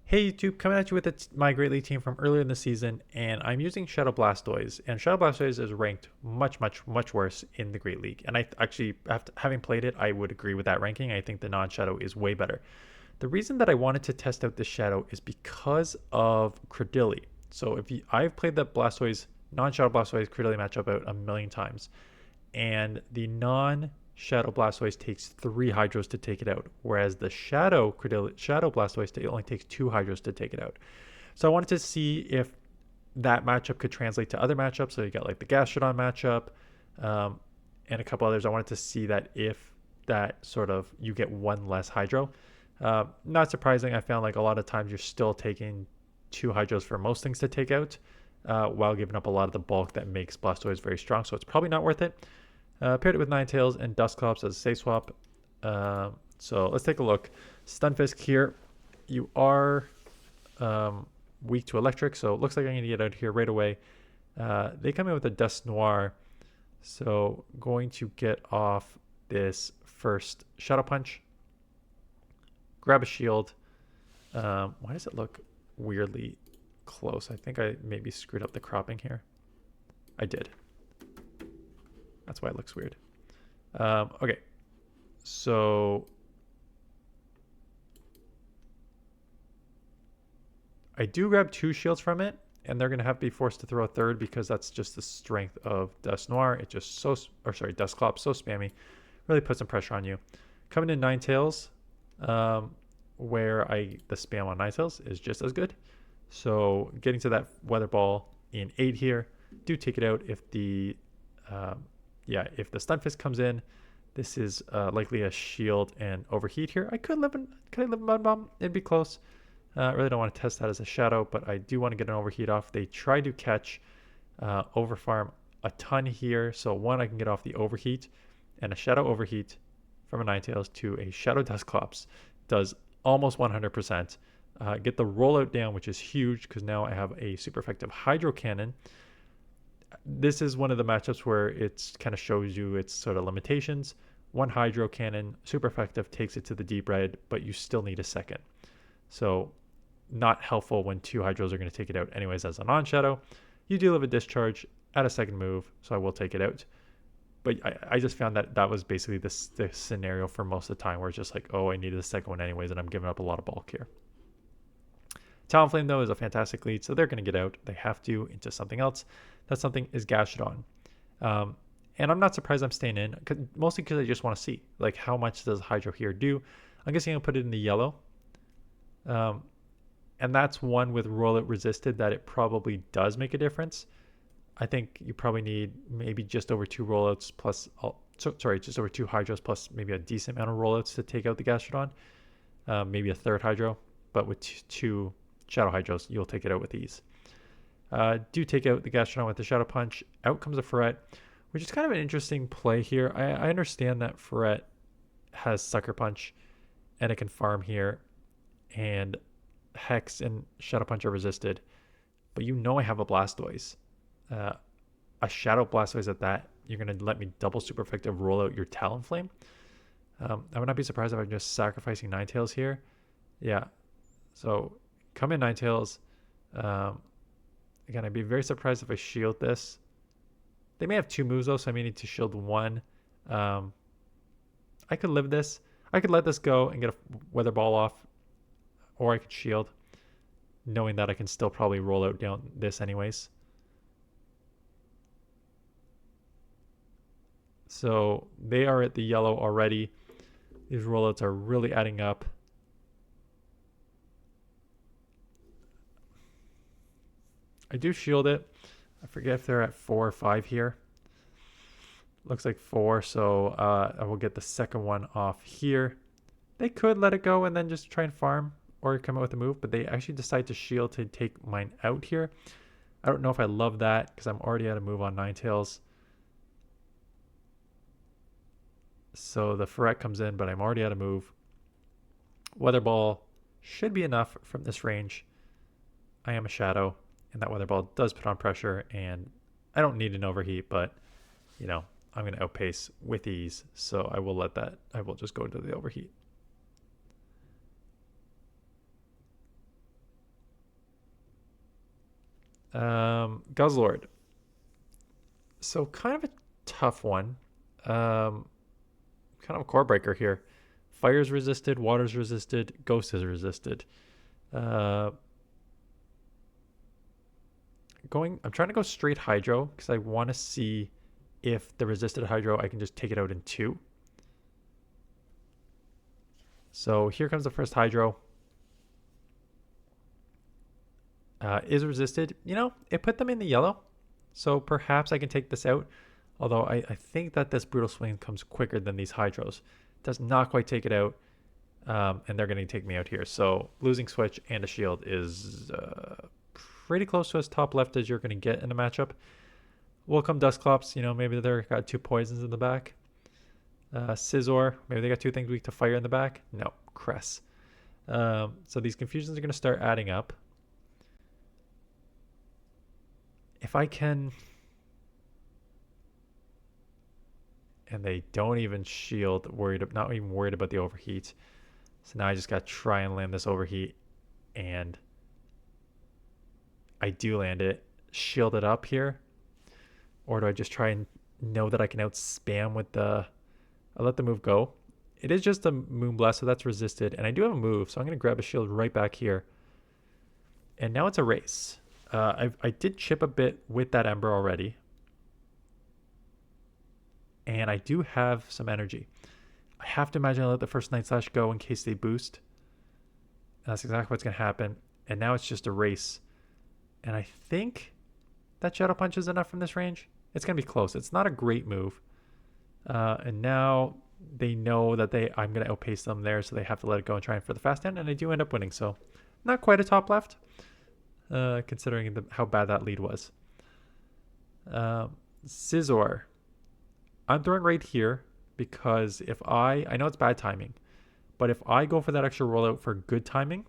Hey YouTube, coming at you with my Great League team from earlier in the season, and I'm using Shadow Blastoise, and Shadow Blastoise is ranked much worse in the Great League, and I actually, after having played it, I would agree with that ranking. I think the non-Shadow is way better. The reason that I wanted to test out this Shadow is because of cradily. So I've played the Blastoise, non-Shadow Blastoise cradily matchup out a million times, and the non-Shadow Blastoise takes 3 Hydros to take it out, whereas the Shadow Blastoise only takes 2 Hydros to take it out. So I wanted to see if that matchup could translate to other matchups. So you got like the Gastrodon matchup, and a couple others. I wanted to see that if that sort of you get one less Hydro. Not surprising. I found like a lot of times you're still taking 2 Hydros for most things to take out, while giving up a lot of the bulk that makes Blastoise very strong. So it's probably not worth it. Paired it with Ninetales and Dusclops as a safe swap. So let's take a look. Stunfisk here. You are weak to electric, so it looks like I'm going to get out here right away. They come in with a Dust Noir, so going to get off this first Shadow Punch. Grab a shield. Why does it look weirdly close? I think I maybe screwed up the cropping here. I did. That's why it looks weird. Okay, so I do grab 2 shields from it, and they're going to have to be forced to throw a third because that's just the strength of Dust Noir. It just Dusclops, so spammy. Really puts some pressure on you. Coming in Ninetales, where the spam on Ninetales is just as good. So getting to that Weather Ball in 8 here, do take it out if the if the Stunfisk comes in. This is likely a shield and overheat here. Could I live in Mud Bomb? It'd be close. I really don't want to test that as a Shadow, but I do want to get an overheat off. They try to catch Overfarm a ton here. So one, I can get off the overheat, and a Shadow overheat from a Ninetales to a Shadow Dusclops does almost 100%. Get the rollout down, which is huge because now I have a super effective Hydro Cannon. This is one of the matchups where it kind of shows you its sort of limitations. One Hydro Cannon, super effective, takes it to the deep red, but you still need a second. So not helpful when 2 Hydros are going to take it out anyways as a non-Shadow. You do have a discharge at a second move, so I will take it out. But I just found that was basically this scenario for most of the time where it's just like, oh, I needed a second one anyways, and I'm giving up a lot of bulk here. Talonflame, though, is a fantastic lead, so they're going to get out. They have to into something else. That something is Gastrodon. And I'm not surprised I'm staying in, mostly because I just want to see, like, how much does Hydro here do? I'm guessing I'll put it in the yellow. And that's one with rollout resisted that it probably does make a difference. I think you probably need maybe just over 2 rollouts plus, just over 2 Hydros plus maybe a decent amount of rollouts to take out the Gastrodon. Maybe a third Hydro, but with 2 Shadow Hydros, you'll take it out with ease. Do take out the Gastrodon with the Shadow Punch. Out comes a Ferret, which is kind of an interesting play here. I understand that Ferret has Sucker Punch, and it can farm here, and Hex and Shadow Punch are resisted. But I have a Blastoise. A Shadow Blastoise at that. You're going to let me double super effective roll out your Talonflame? I would not be surprised if I'm just sacrificing Ninetales here. Yeah. So come in Ninetales. Again, I'd be very surprised if I shield this. They may have 2 moves though, so I may need to shield 1. I could live this. I could let this go and get a Weather Ball off, or I could shield, knowing that I can still probably roll out down this anyways. So they are at the yellow already. These rollouts are really adding up. I do shield it. I forget if they're at 4 or 5 here. Looks like 4, so I will get the second one off here. They could let it go and then just try and farm or come out with a move, but they actually decide to shield to take mine out here. I don't know if I love that because I'm already at a move on Ninetales. So the Ferret comes in, but I'm already at a move. Weather Ball should be enough from this range. I am a Shadow, and that Weather Ball does put on pressure, and I don't need an overheat, but, I'm going to outpace with ease, so I will just go into the overheat. Guzzlord. So kind of a tough one. Kind of a core breaker here. Fire's resisted, water's resisted, ghost is resisted. I'm trying to go straight hydro because I want to see if the resisted hydro, I can just take it out in 2. So here comes the first hydro. Is resisted. You know, it put them in the yellow. So perhaps I can take this out. Although I think that this Brutal Swing comes quicker than these hydros. Does not quite take it out. And they're going to take me out here. So losing switch and a shield is pretty close to as top left as you're going to get in a matchup. Will come Dusclops. You know, maybe they've got 2 poisons in the back. Scizor. Maybe they got 2 things weak to fire in the back. No, Cress. So these confusions are going to start adding up. If I can... And they don't even shield, not even worried about the overheat. So now I just got to try and land this overheat. And I do land it. Shield it up here. Or do I just try and know that I can out-spam with the... I'll let the move go. It is just a Moonblast, so that's resisted. And I do have a move, so I'm going to grab a shield right back here. And now it's a race. I did chip a bit with that Ember already. And I do have some energy. I have to imagine I let the first Night Slash go in case they boost. And that's exactly what's going to happen. And now it's just a race. And I think that Shadow Punch is enough from this range. It's going to be close. It's not a great move. And now they know that I'm going to outpace them there, so they have to let it go and try for the fast hand. And I do end up winning. So not quite a top left, considering how bad that lead was. Scizor. I'm throwing right here because if I know it's bad timing, but if I go for that extra rollout for good timing,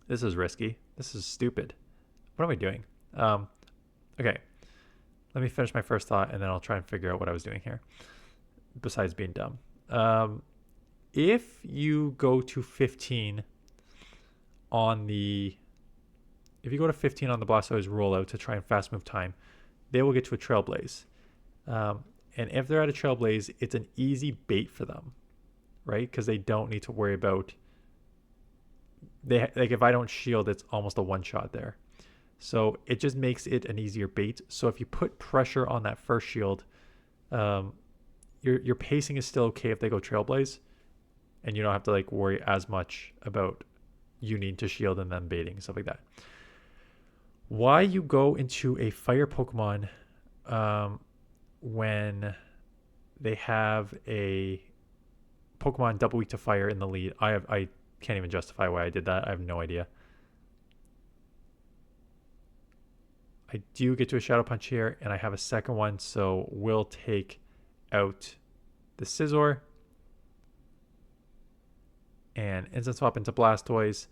this is risky. This is stupid. What am I doing? Okay. Let me finish my first thought and then I'll try and figure out what I was doing here besides being dumb. If you go to 15 on the Blastoise rollout to try and fast move time, they will get to a Trailblaze. And if they're at a Trailblaze, it's an easy bait for them, right? Because they don't need to worry about... if I don't shield, it's almost a one-shot there. So it just makes it an easier bait. So if you put pressure on that first shield, your pacing is still okay if they go Trailblaze. And you don't have to worry as much about you need to shield and then baiting, stuff like that. Why you go into a fire Pokemon... when they have a Pokemon double weak to fire in the lead. I can't even justify why I did that. I have no idea. I do get to a Shadow Punch here, and I have a second one, so we'll take out the Scizor and instant swap into Blastoise.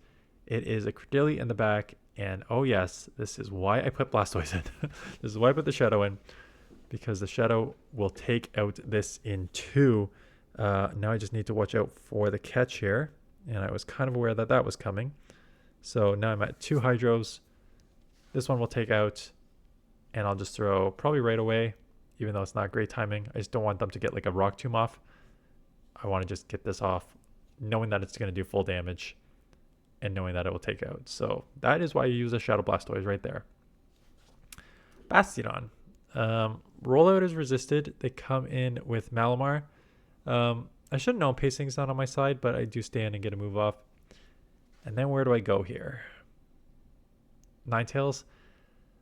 It is a cradily in the back, and oh yes, this is why I put Blastoise in. This is why I put the Shadow in. Because the Shadow will take out this in 2. Now I just need to watch out for the catch here. And I was kind of aware that that was coming. So now I'm at 2 Hydros. This one will take out. And I'll just throw probably right away. Even though it's not great timing. I just don't want them to get a Rock Tomb off. I want to just get this off. Knowing that it's going to do full damage. And knowing that it will take out. So that is why you use a Shadow Blastoise right there. Bastiodon. Rollout is resisted. They come in with Malamar. I should know pacing's not on my side, but I do stand and get a move off. And then where do I go here? Ninetales.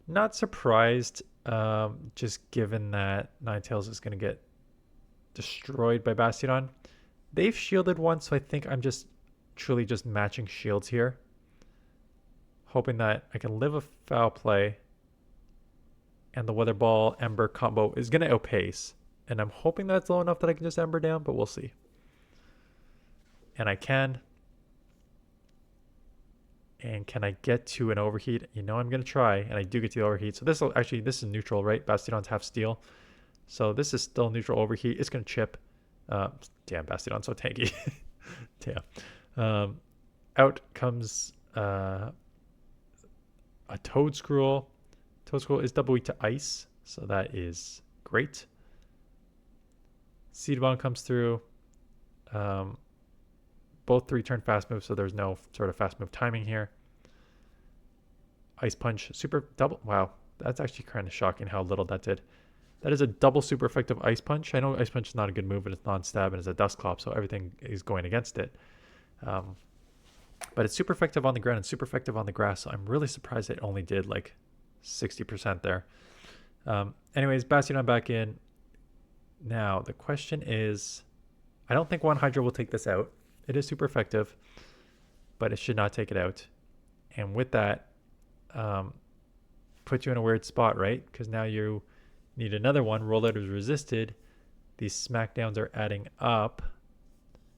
Not surprised, just given that Ninetales is going to get destroyed by Bastiodon. They've shielded once, so I think I'm just truly just matching shields here. Hoping that I can live a foul play. And the Weather Ball Ember combo is going to outpace. And I'm hoping that's low enough that I can just Ember down, but we'll see. And I can. And can I get to an overheat? You know I'm going to try, and I do get to the overheat. So this is neutral, right? Bastiodon's half steel. So this is still neutral overheat. It's going to chip. Damn, Bastiodon's so tanky. Damn. Out comes... a Toedscruel. Toedscruel is double weak to ice, so that is great. Seed Bomb comes through. Both 3-turn fast moves, so there's no sort of fast move timing here. Ice Punch, super double. Wow, that's actually kind of shocking how little that did. That is a double super effective Ice Punch. I know Ice Punch is not a good move, but it's non-stab and it's a Dusclops, so everything is going against it. But it's super effective on the ground and super effective on the grass, so I'm really surprised it only did like 60% there. Anyways, Bastiodon back in. Now, the question is, I don't think one Hydro will take this out. It is super effective, but it should not take it out. And with that, put you in a weird spot, right? Because now you need another one. Rollout is resisted. These smackdowns are adding up.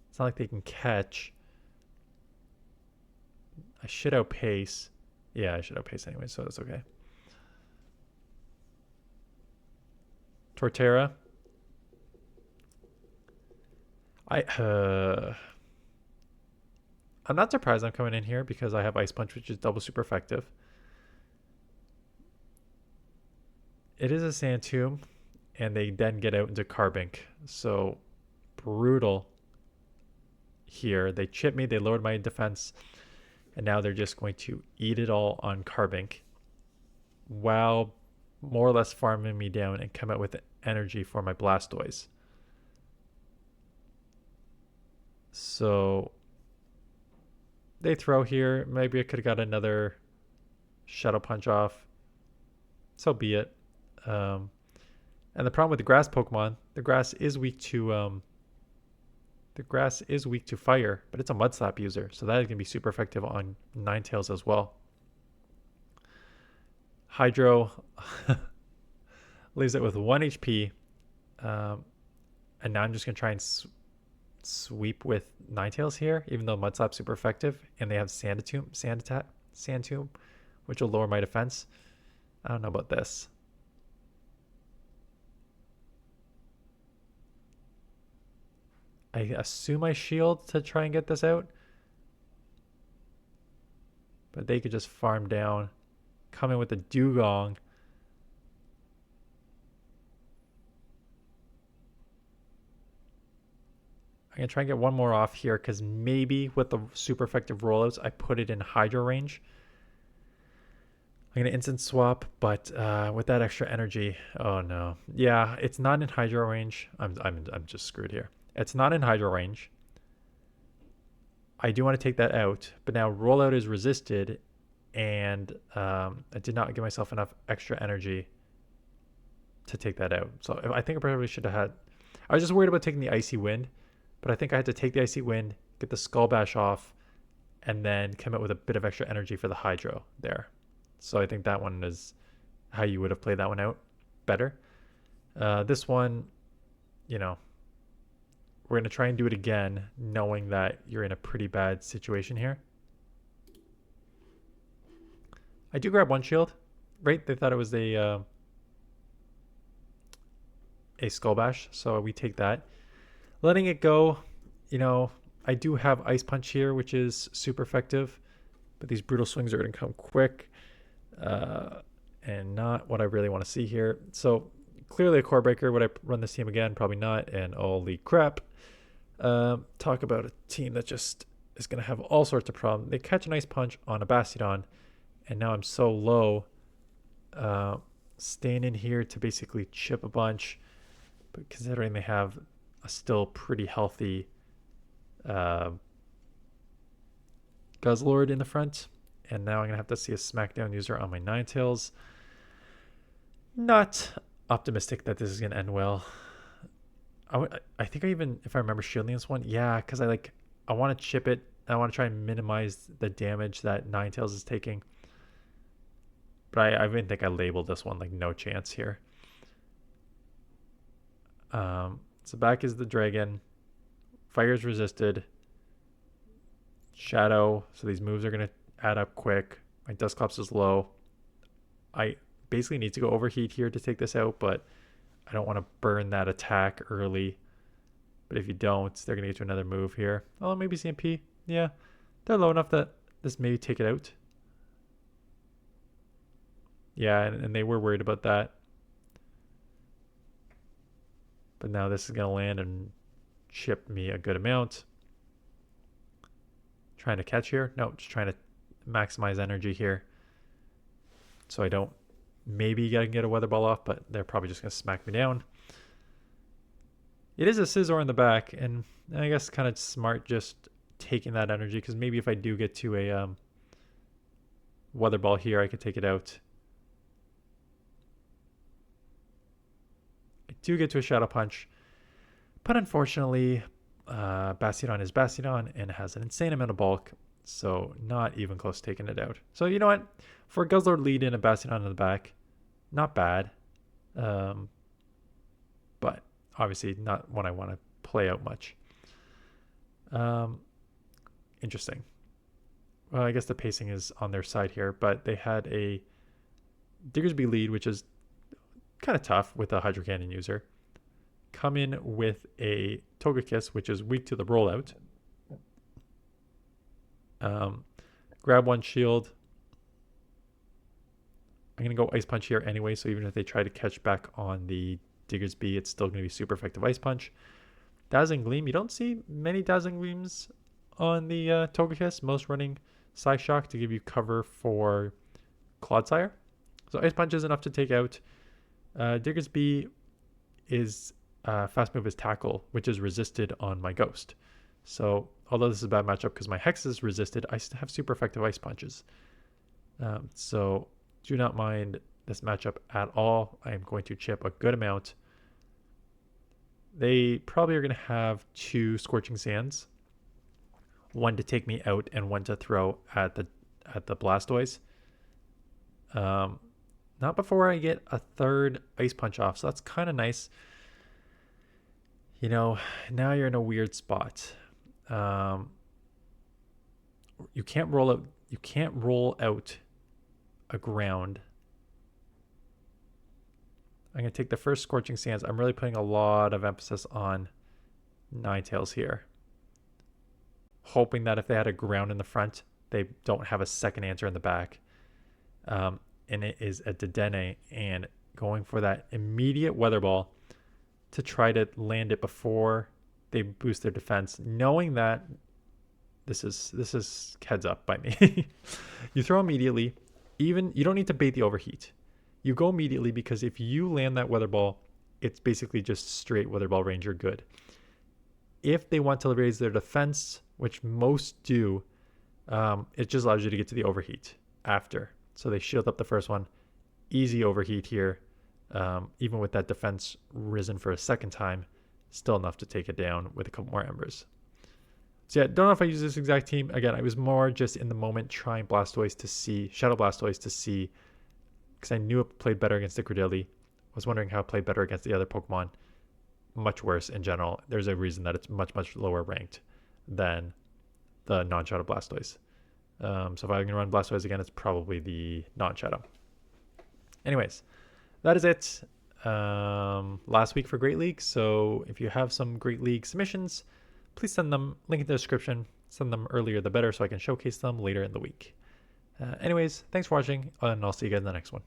It's not like they can catch. I should outpace. Yeah, I should outpace anyway, so that's okay. Torterra. I'm not surprised I'm coming in here because I have Ice Punch, which is double super effective. It is a Sand Tomb, and they then get out into Carbink. So brutal here. They chipped me, they lowered my defense, and now they're just going to eat it all on Carbink while more or less farming me down and come out with energy for my Blastoise. So they throw here. Maybe I could have got another Shadow Punch off. So be it. And the problem with the grass Pokemon, the grass is weak to fire, but it's a Mud Slap user, so that is gonna be super effective on Ninetales as well. Hydro leaves it with 1 HP, and now I'm just gonna try and sweep with Ninetales here, even though Mud Slap's super effective, and they have Sand Tomb, which will lower my defense. I don't know about this. I assume I shield to try and get this out, but they could just farm down, come in with the Dugong. I'm going to try and get one more off here because maybe with the super effective rollouts, I put it in Hydro range. I'm going to instant swap, but with that extra energy, oh no. Yeah, it's not in Hydro range. I'm just screwed here. It's not in Hydro range. I do want to take that out, but now rollout is resisted, and I did not give myself enough extra energy to take that out. So I think I probably should have had... I was just worried about taking the Icy Wind, but I think I had to take the Icy Wind, get the Skull Bash off, and then come out with a bit of extra energy for the Hydro there. So I think that one is how you would have played that one out better. This one, you know, we're going to try and do it again, knowing that you're in a pretty bad situation here. I do grab one shield, right? They thought it was a Skull Bash, so we take that. Letting it go, you know, I do have Ice Punch here, which is super effective, but these Brutal Swings are going to come quick, and not what I really want to see here. So clearly a Core Breaker. Would I run this team again? Probably not, and holy crap. Talk about a team that just is going to have all sorts of problems. They catch an Ice Punch on a Bastiodon, and now I'm so low, staying in here to basically chip a bunch, but considering they have a still pretty healthy Guzzlord in the front, and now I'm going to have to see a Smackdown user on my Ninetales. Not optimistic that this is going to end well. I think I even, if I remember shielding this one, yeah, because I want to chip it. I want to try and minimize the damage that Ninetales is taking. But I even think I labeled this one like no chance here. So back is the Dragon. Fire is resisted. Shadow. So these moves are going to add up quick. My Dusclops is low. I basically need to go Overheat here to take this out, but I don't want to burn that attack early. But if you don't, they're going to get to another move here. Oh, maybe CMP. Yeah, they're low enough that this may take it out. Yeah, and they were worried about that. But now this is going to land and chip me a good amount. Trying to catch here? No, just trying to maximize energy here. So I don't maybe get a weather ball off, but they're probably just going to smack me down. It is a Scizor in the back, and I guess kind of smart just taking that energy, because maybe if I do get to a weather ball here, I could take it out. I do get to a Shadow Punch, but unfortunately, Bastiodon is Bastiodon and has an insane amount of bulk, so not even close to taking it out. So you know what? For a Guzzlord lead in a Bastiodon in the back, not bad. But obviously not one I want to play out much. Interesting. Well, I guess the pacing is on their side here, but they had a Diggersby lead, which is kind of tough with a Hydro Cannon user. Come in with a Togekiss, which is weak to the rollout. Grab one shield. I'm going to go Ice Punch here anyway, so even if they try to catch back on the Diggersby, it's still going to be super effective Ice Punch. Dazzling Gleam. You don't see many Dazzling Gleams on the Togekiss. Most running Psyshock to give you cover for Clodsire. So Ice Punch is enough to take out. Diggersby is fast move is Tackle, which is resisted on my Ghost. So although this is a bad matchup because my Hex is resisted, I still have super effective Ice Punches. So do not mind this matchup at all. I am going to chip a good amount. They probably are going to have 2 Scorching Sands. One to take me out and one to throw at the Blastoise. Not before I get a 3rd Ice Punch off, so that's kind of nice. You know, now you're in a weird spot. You can't roll out a ground. I'm going to take the first Scorching Sands. I'm really putting a lot of emphasis on Ninetales here. Hoping that if they had a ground in the front, they don't have a second answer in the back. And it is a Dedenne, and going for that immediate Weather Ball to try to land it before they boost their defense, knowing that this is heads up by me. You throw immediately. Even you don't need to bait the overheat. You go immediately, because if you land that Weather Ball, it's basically just straight Weather Ball range. You're good. If they want to raise their defense, which most do, it just allows you to get to the overheat after. So they shield up the first one. Easy overheat here. Even with that defense risen for a second time, still enough to take it down with a couple more embers. So yeah, don't know if I use this exact team. Again, I was more just in the moment trying Blastoise to see, Shadow Blastoise to see, because I knew it played better against the Cradily. I was wondering how it played better against the other Pokemon. Much worse in general. There's a reason that it's much, much lower ranked than the non-Shadow Blastoise. So if I'm going to run Blastoise again, it's probably the non-Shadow. Anyways, that is it. Last week for Great League. So if you have some Great League submissions, please send them. Link in the description. Send them earlier the better so I can showcase them later in the week. Anyways, thanks for watching, and I'll see you guys in the next one.